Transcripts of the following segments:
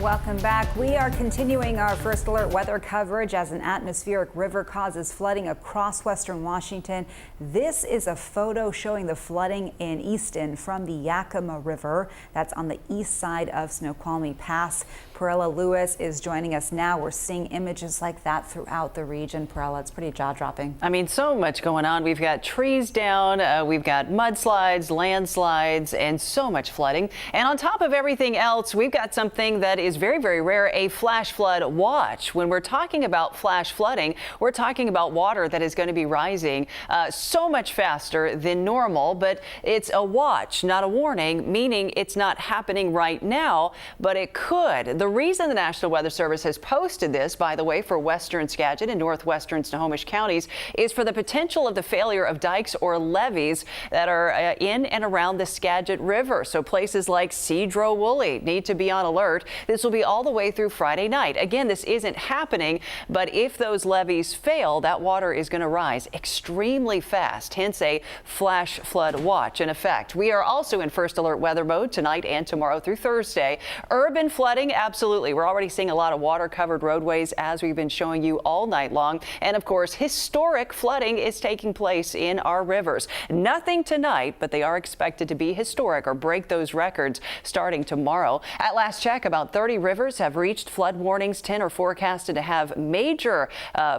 Welcome back. We are continuing our first alert weather coverage as an atmospheric river causes flooding across western Washington. This is a photo showing the flooding in Easton from the Yakima River. That's on the east side of Snoqualmie Pass. Parella Lewis is joining us now. We're seeing images like that throughout the region. Parella, it's pretty jaw-dropping. I mean, so much going on. We've got trees down, we've got mudslides, landslides, and so much flooding. And on top of everything else, we've got something that is very, very rare, a flash flood watch. When we're talking about flash flooding, we're talking about water that is going to be rising so much faster than normal, but it's a watch, not a warning, meaning it's not happening right now, but it could. The reason the National Weather Service has posted this, by the way, for western Skagit and northwestern Snohomish counties, is for the potential of the failure of dikes or levees that are in and around the Skagit River. So places like Cedro-Woolley need to be on alert. This will be all the way through Friday night. Again, this isn't happening, but if those levees fail, that water is going to rise extremely fast, hence a flash flood watch in effect. We are also in first alert weather mode tonight and tomorrow through Thursday. Urban flooding, absolutely. We're already seeing a lot of water covered roadways as we've been showing you all night long. And of course, historic flooding is taking place in our rivers. Nothing tonight, but they are expected to be historic or break those records starting tomorrow. At last check, about 30 rivers have reached flood warnings. 10 are forecasted to have major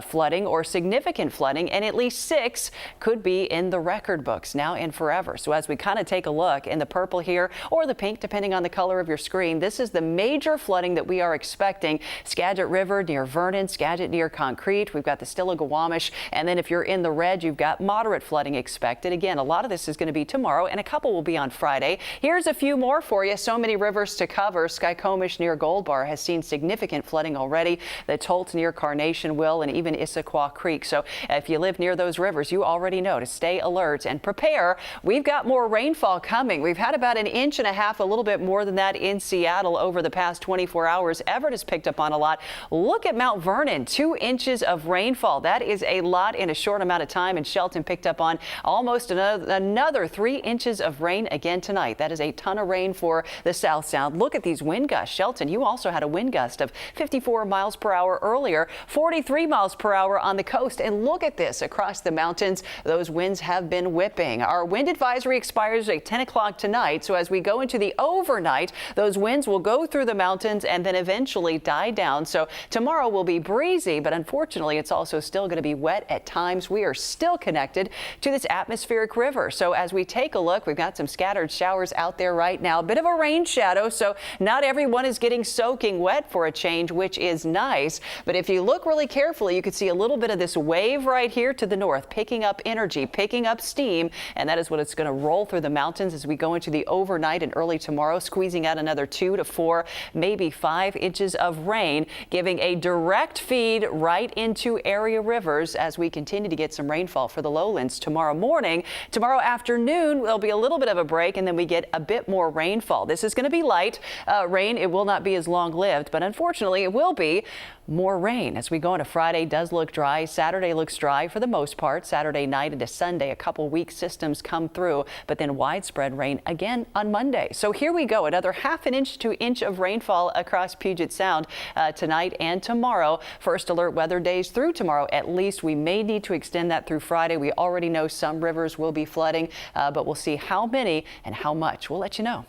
flooding or significant flooding, and at least 6 could be in the record books now and forever. So as we kind of take a look in the purple here or the pink, depending on the color of your screen, this is the major flooding that we are expecting. Skagit River near Vernon, Skagit near Concrete. We've got the Stillaguamish, and then if you're in the red, you've got moderate flooding expected. Again, a lot of this is going to be tomorrow, and a couple will be on Friday. Here's a few more for you. So many rivers to cover. Skycomish near Gold Bar has seen significant flooding already. The Tolt near Carnation will, and even Issaquah Creek. So if you live near those rivers, you already know to stay alert and prepare. We've got more rainfall coming. We've had about 1.5 inches, a little bit more than that in Seattle over the past 24 hours. Everett has picked up on a lot. Look at Mount Vernon, 2 inches of rainfall. That is a lot in a short amount of time. And Shelton picked up on almost another 3 inches of rain again tonight. That is a ton of rain for the South Sound. Look at these wind gusts. Shelton, you also had a wind gust of 54 miles per hour earlier, 43 miles per hour on the coast. And look at this across the mountains. Those winds have been whipping. Our wind advisory expires at 10 o'clock tonight. So as we go into the overnight, those winds will go through the mountains and then eventually die down. So tomorrow will be breezy, but unfortunately, it's also still going to be wet at times. We are still connected to this atmospheric river. So as we take a look, we've got some scattered showers out there right now. A bit of a rain shadow, so not everyone is getting soaking wet for a change, which is nice. But if you look really carefully, you can see a little bit of this wave right here to the north, picking up energy, picking up steam, and that is what it's going to roll through the mountains as we go into the overnight and early tomorrow, squeezing out another 2 to 4, maybe 5 inches of rain, giving a direct feed right into area rivers as we continue to get some rainfall for the lowlands tomorrow morning. Tomorrow afternoon, there'll be a little bit of a break, and then we get a bit more rainfall. This is going to be light rain. It will not be as long-lived, but unfortunately, it will be more rain as we go into Friday. Does look dry. Saturday looks dry for the most part. Saturday night into Sunday, a couple weak systems come through, but then widespread rain again on Monday. So here we go. Another 1/2 inch to inch of rainfall across Puget Sound tonight and tomorrow. First alert weather days through tomorrow. At least we may need to extend that through Friday. We already know some rivers will be flooding, but we'll see how many and how much. We'll let you know.